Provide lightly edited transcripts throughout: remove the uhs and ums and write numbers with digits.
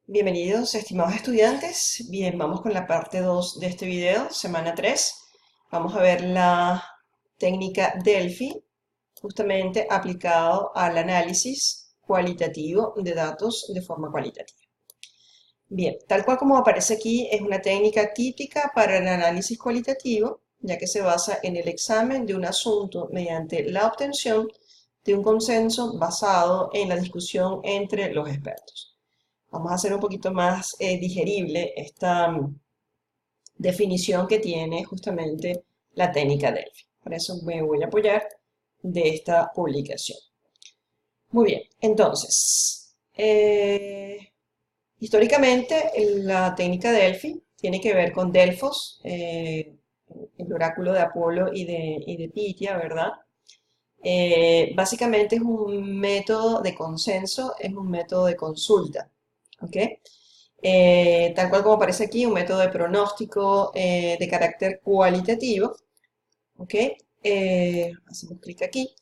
Bienvenidos, estimados estudiantes. Bien, vamos con la parte 2 de este video, semana 3. Vamos a ver la técnica Delphi, justamente aplicado al análisis cualitativo de datos de forma cualitativa. Bien, tal cual como aparece aquí, es una técnica típica para el análisis cualitativo, ya que se basa en el examen de un asunto mediante la obtención de un consenso basado en la discusión entre los expertos. Vamos a hacer un poquito más digerible esta definición que tiene justamente la técnica Delphi. Por eso me voy a apoyar de esta publicación. Muy bien, entonces, históricamente la técnica Delphi tiene que ver con Delfos, el oráculo de Apolo y de Pitia, ¿verdad? Básicamente es un método de consenso, es un método de consulta. ¿Ok? Tal cual como aparece aquí, un método de pronóstico de carácter cualitativo. ¿Ok? Hacemos clic aquí.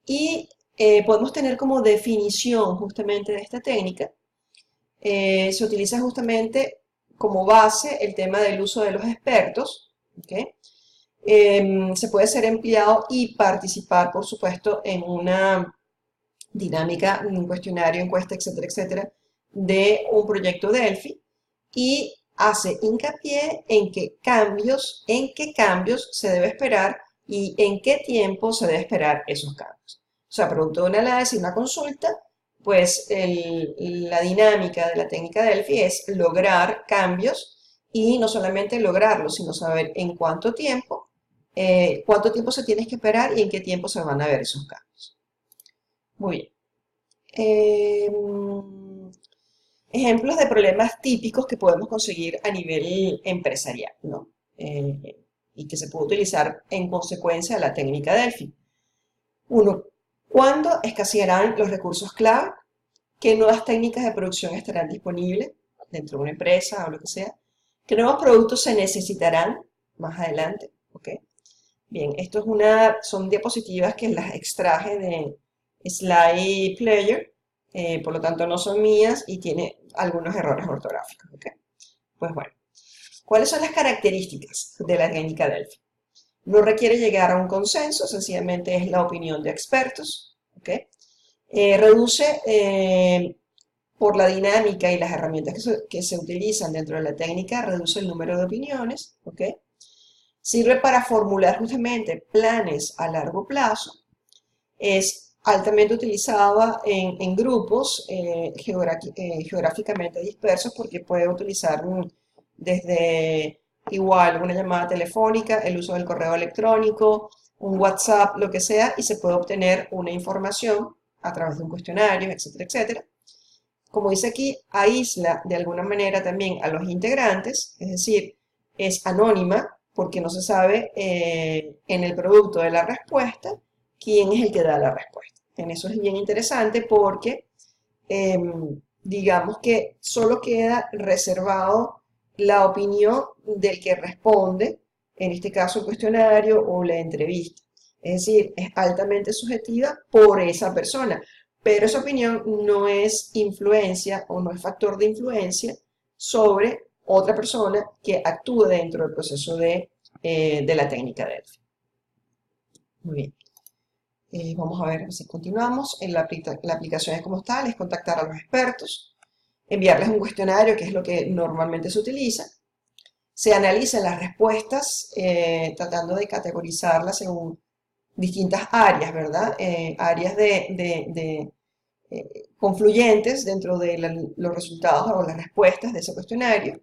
Y podemos tener como definición justamente de esta técnica. Se utiliza justamente como base el tema del uso de los expertos. ¿Ok? Se puede ser empleado y participar, por supuesto, en una dinámica, un cuestionario, encuesta, etcétera, etcétera, de un proyecto Delphi y hace hincapié en qué cambios se debe esperar y en qué tiempo se debe esperar esos cambios. O sea, producto de un análisis, una consulta, pues la dinámica de la técnica Delphi es lograr cambios y no solamente lograrlos, sino saber en cuánto tiempo se tiene que esperar y en qué tiempo se van a ver esos cambios. Muy bien. Ejemplos de problemas típicos que podemos conseguir a nivel empresarial, ¿no? Y que se puede utilizar en consecuencia de la técnica Delphi. Uno, ¿cuándo escasearán los recursos clave? ¿Qué nuevas técnicas de producción estarán disponibles dentro de una empresa o lo que sea? ¿Qué nuevos productos se necesitarán más adelante? ¿Ok? Bien, son diapositivas que las extraje de Slide Player, por lo tanto no son mías y tiene algunos errores ortográficos. ¿Ok? Pues bueno, ¿cuáles son las características de la técnica Delphi? No requiere llegar a un consenso, sencillamente es la opinión de expertos. ¿Ok? Reduce por la dinámica y las herramientas que se utilizan dentro de la técnica, reduce el número de opiniones. ¿Ok? Sirve para formular justamente planes a largo plazo. Es altamente utilizada en grupos geográficamente dispersos porque puede utilizar desde igual una llamada telefónica, el uso del correo electrónico, un WhatsApp, lo que sea, y se puede obtener una información a través de un cuestionario, etcétera, etcétera. Como dice aquí, aísla de alguna manera también a los integrantes, es decir, es anónima porque no se sabe en el producto de la respuesta quién es el que da la respuesta. En eso es bien interesante porque digamos que solo queda reservado la opinión del que responde, en este caso el cuestionario o la entrevista. Es decir, es altamente subjetiva por esa persona, pero esa opinión no es influencia o no es factor de influencia sobre otra persona que actúe dentro del proceso de la técnica Delphi. Muy bien. Vamos a ver si continuamos. La aplicación es como tal, es contactar a los expertos, enviarles un cuestionario, que es lo que normalmente se utiliza. Se analizan las respuestas tratando de categorizarlas según distintas áreas, ¿verdad? Áreas confluyentes dentro de los resultados o las respuestas de ese cuestionario.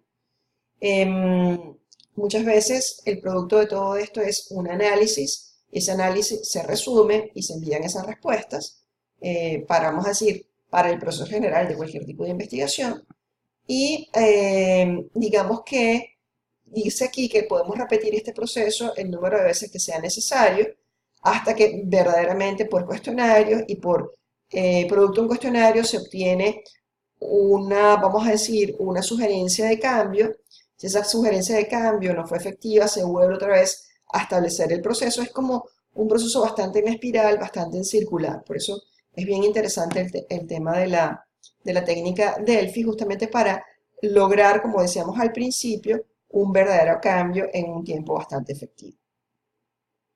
Muchas veces el producto de todo esto es un análisis, ese análisis se resume y se envían esas respuestas vamos a decir, para el proceso general de cualquier tipo de investigación. Y digamos que dice aquí que podemos repetir este proceso el número de veces que sea necesario hasta que verdaderamente por cuestionario y por producto de un cuestionario se obtiene vamos a decir, una sugerencia de cambio. Si esa sugerencia de cambio no fue efectiva, se vuelve otra vez a establecer el proceso. Es como un proceso bastante en espiral, bastante en circular. Por eso es bien interesante el tema de de la técnica Delphi justamente para lograr, como decíamos al principio, un verdadero cambio en un tiempo bastante efectivo.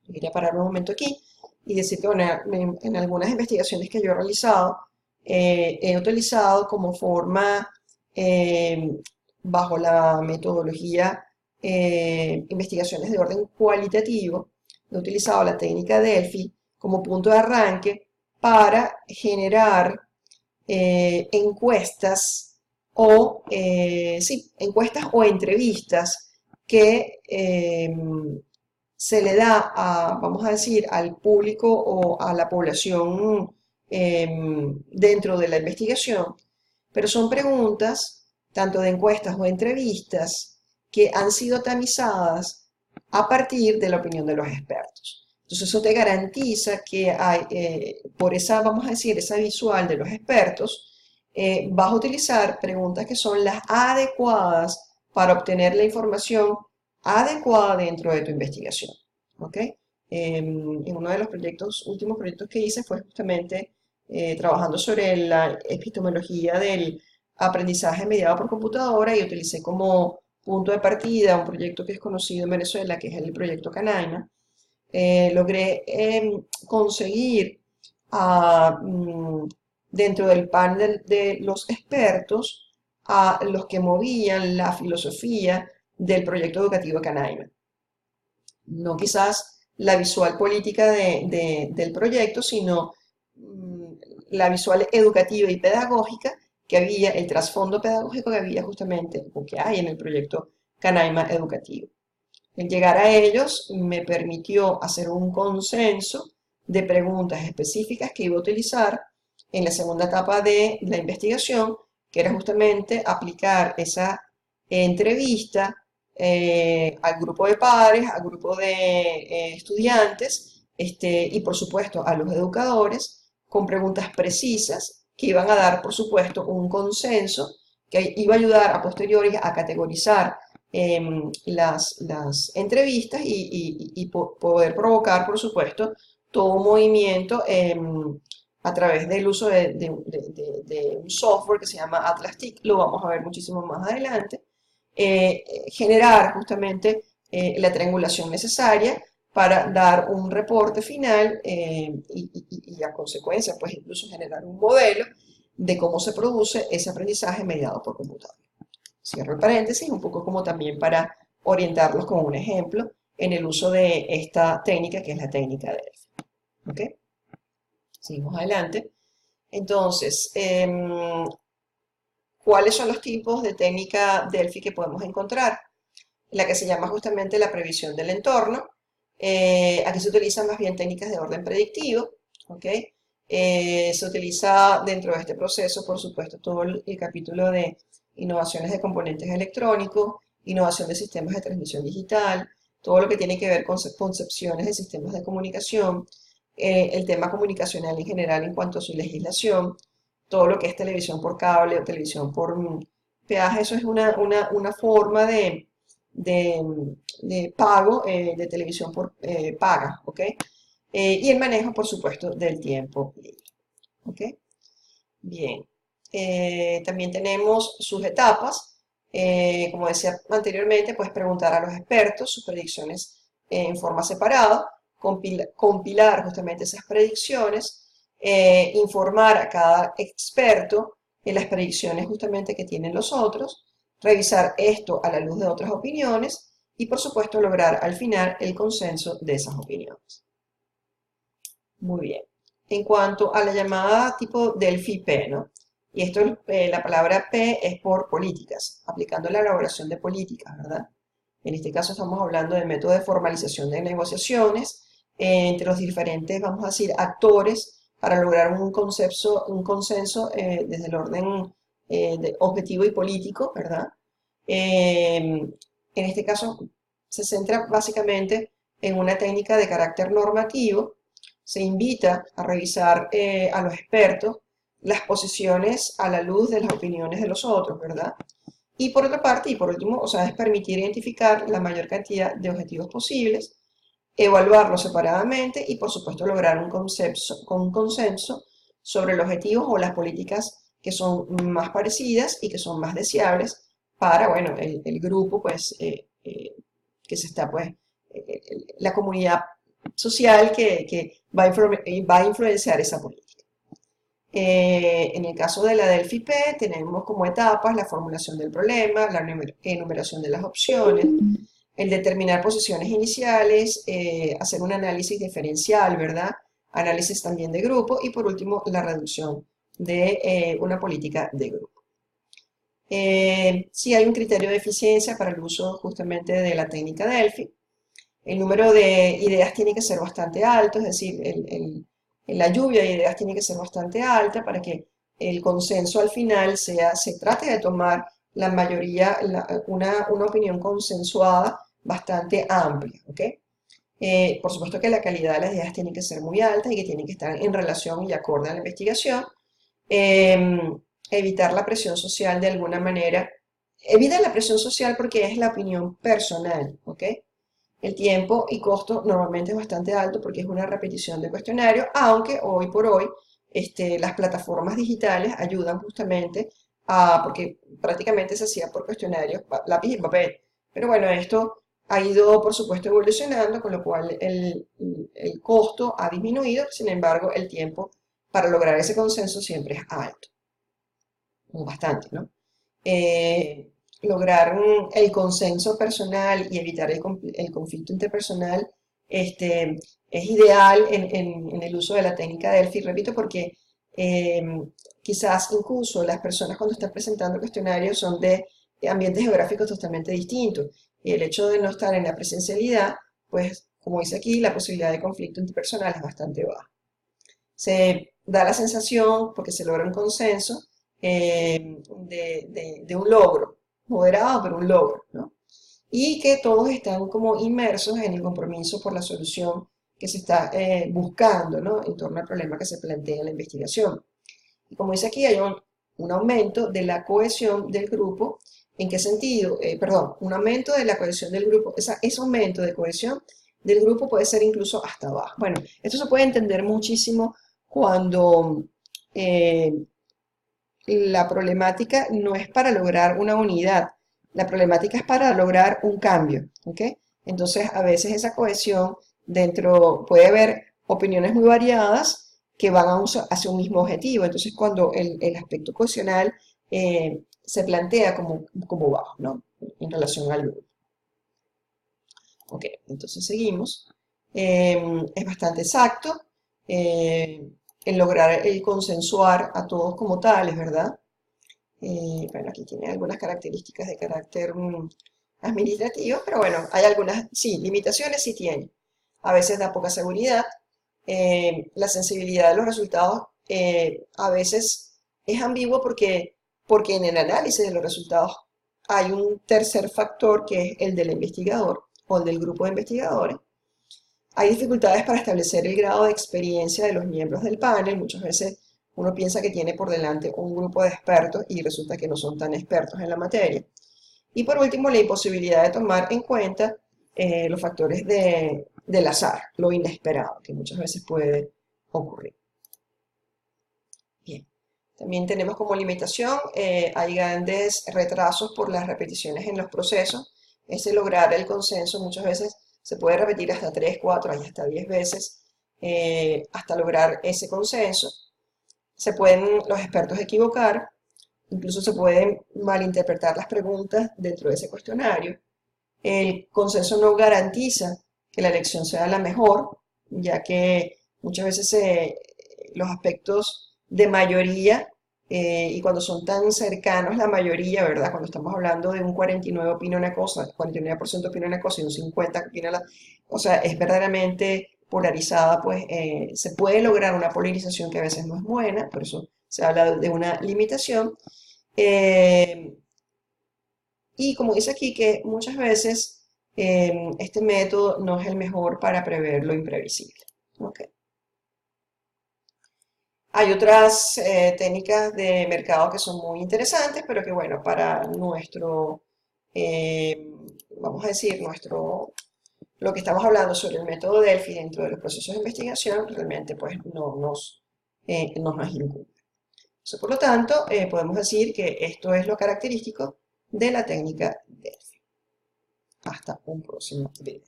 Yo quería parar un momento aquí y decir que bueno, en algunas investigaciones que yo he realizado, he utilizado como forma, eh, bajo la metodología investigaciones de orden cualitativo, he utilizado la técnica Delphi como punto de arranque para generar encuestas encuestas o entrevistas que se le da vamos a decir, al público o a la población dentro de la investigación, pero son preguntas, tanto de encuestas o entrevistas, que han sido tamizadas a partir de la opinión de los expertos. Entonces eso te garantiza que hay, por esa, vamos a decir, esa visual de los expertos, vas a utilizar preguntas que son las adecuadas para obtener la información adecuada dentro de tu investigación. ¿Ok? En uno de los últimos proyectos que hice fue justamente trabajando sobre la epistemología del aprendizaje mediado por computadora y utilicé como punto de partida un proyecto que es conocido en Venezuela, que es el proyecto Canaima. Logré conseguir dentro del panel de los expertos a los que movían la filosofía del proyecto educativo Canaima. No quizás la visual política del proyecto, sino la visual educativa y pedagógica que había, el trasfondo pedagógico que había justamente, o que hay en el proyecto Canaima Educativo. El llegar a ellos me permitió hacer un consenso de preguntas específicas que iba a utilizar en la segunda etapa de la investigación, que era justamente aplicar esa entrevista al grupo de padres, al grupo de estudiantes, y por supuesto a los educadores, con preguntas precisas que iban a dar, por supuesto, un consenso que iba a ayudar a posteriori a categorizar las entrevistas y poder provocar, por supuesto, todo un movimiento a través del uso de un software que se llama Atlas-TIC, lo vamos a ver muchísimo más adelante, generar justamente la triangulación necesaria para dar un reporte final y a consecuencia, pues incluso generar un modelo de cómo se produce ese aprendizaje mediado por computadora. Cierro el paréntesis, un poco como también para orientarlos con un ejemplo en el uso de esta técnica que es la técnica Delphi. ¿Ok? Seguimos adelante. Entonces, ¿cuáles son los tipos de técnica Delphi que podemos encontrar? La que se llama justamente la previsión del entorno. Aquí se utilizan más bien técnicas de orden predictivo. ¿Ok? Se utiliza dentro de este proceso, por supuesto, todo el capítulo de innovaciones de componentes electrónicos, innovación de sistemas de transmisión digital, todo lo que tiene que ver con concepciones de sistemas de comunicación, el tema comunicacional en general en cuanto a su legislación, todo lo que es televisión por cable o televisión por peaje, eso es una forma de pago de televisión por paga, ¿ok? Y el manejo, por supuesto, del tiempo libre, ¿ok? Bien. También tenemos sus etapas. Como decía anteriormente, puedes preguntar a los expertos sus predicciones en forma separada, compilar justamente esas predicciones, informar a cada experto en las predicciones justamente que tienen los otros, revisar esto a la luz de otras opiniones y por supuesto lograr al final el consenso de esas opiniones. Muy bien. En cuanto a la llamada tipo Delphi-P, ¿no? Y esto, la palabra P es por políticas, aplicando la elaboración de políticas, ¿verdad? En este caso estamos hablando de método de formalización de negociaciones entre los diferentes, vamos a decir, actores para lograr un consenso desde el orden objetivo y político, ¿verdad? En este caso se centra básicamente en una técnica de carácter normativo. Se invita a revisar a los expertos las posiciones a la luz de las opiniones de los otros, ¿verdad? Y por otra parte, y por último, o sea, es permitir identificar la mayor cantidad de objetivos posibles, evaluarlos separadamente y, por supuesto, lograr un consenso sobre los objetivos o las políticas que son más parecidas y que son más deseables para, bueno, el grupo, pues, que se está, pues, la comunidad social que va a influenciar esa política. En el caso de la Delphi-P tenemos como etapas la formulación del problema, la enumeración de las opciones, el determinar posiciones iniciales, hacer un análisis diferencial, ¿verdad? Análisis también de grupo y por último la reducción de una política de grupo. Sí hay un criterio de eficiencia para el uso justamente de la técnica Delphi. El número de ideas tiene que ser bastante alto, es decir, la lluvia de ideas tiene que ser bastante alta para que el consenso al final se trate de tomar la mayoría, una opinión consensuada bastante amplia, ¿ok? Por supuesto que la calidad de las ideas tiene que ser muy alta y que tiene que estar en relación y acorde a la investigación. Evitar la presión social de alguna manera. Evita la presión social porque es la opinión personal, ¿ok? El tiempo y costo normalmente es bastante alto porque es una repetición de cuestionario, aunque hoy por hoy las plataformas digitales ayudan justamente porque prácticamente se hacía por cuestionarios, lápiz y papel. Pero bueno, esto ha ido, por supuesto, evolucionando, con lo cual el costo ha disminuido, sin embargo, el tiempo para lograr ese consenso siempre es alto, bastante, ¿no? Lograr el consenso personal y evitar el conflicto interpersonal es ideal en el uso de la técnica Delphi, repito, porque eh, quizás incluso las personas cuando están presentando cuestionarios son de ambientes geográficos totalmente distintos. Y el hecho de no estar en la presencialidad, pues, como dice aquí, la posibilidad de conflicto interpersonal es bastante baja. Se da la sensación, porque se logra un consenso, de un logro, moderado, pero un logro, ¿no? Y que todos están como inmersos en el compromiso por la solución que se está buscando, ¿no? En torno al problema que se plantea en la investigación. Y como dice aquí, hay un aumento de la cohesión del grupo. ¿En qué sentido? Perdón, un aumento de la cohesión del grupo. Ese aumento de cohesión del grupo puede ser incluso hasta abajo. Bueno, esto se puede entender muchísimo cuando la problemática no es para lograr una unidad, la problemática es para lograr un cambio, ¿ok? Entonces, a veces esa cohesión dentro, puede haber opiniones muy variadas que van hacia un mismo objetivo. Entonces, cuando el aspecto cohesional se plantea como bajo, ¿no? En relación al grupo. Ok, entonces seguimos. Es bastante exacto en lograr el consensuar a todos como tales, ¿verdad? Bueno, aquí tiene algunas características de carácter administrativo, pero bueno, hay algunas, sí, limitaciones sí tiene. A veces da poca seguridad. La sensibilidad de los resultados a veces es ambiguo porque en el análisis de los resultados hay un tercer factor que es el del investigador o el del grupo de investigadores. Hay dificultades para establecer el grado de experiencia de los miembros del panel. Muchas veces uno piensa que tiene por delante un grupo de expertos y resulta que no son tan expertos en la materia. Y por último, la imposibilidad de tomar en cuenta los factores del azar, lo inesperado, que muchas veces puede ocurrir. Bien. También tenemos como limitación, hay grandes retrasos por las repeticiones en los procesos. Ese lograr el consenso muchas veces se puede repetir hasta 3, 4 y hasta 10 veces hasta lograr ese consenso. Se pueden los expertos equivocar, incluso se pueden malinterpretar las preguntas dentro de ese cuestionario. El consenso no garantiza que la elección sea la mejor, ya que muchas veces los aspectos de mayoría y cuando son tan cercanos la mayoría, ¿verdad? Cuando estamos hablando de un 49 opina una cosa, 49% opina una cosa y un 50% opina la... O sea, es verdaderamente polarizada, pues se puede lograr una polarización que a veces no es buena, por eso se habla de una limitación. Eh, y como dice aquí, que muchas veces este método no es el mejor para prever lo imprevisible. ¿Ok? Hay otras técnicas de mercado que son muy interesantes, pero que bueno, para nuestro, vamos a decir, lo que estamos hablando sobre el método Delphi dentro de los procesos de investigación, realmente pues no nos incumbe. Por lo tanto, podemos decir que esto es lo característico de la técnica Delphi. Hasta un próximo video.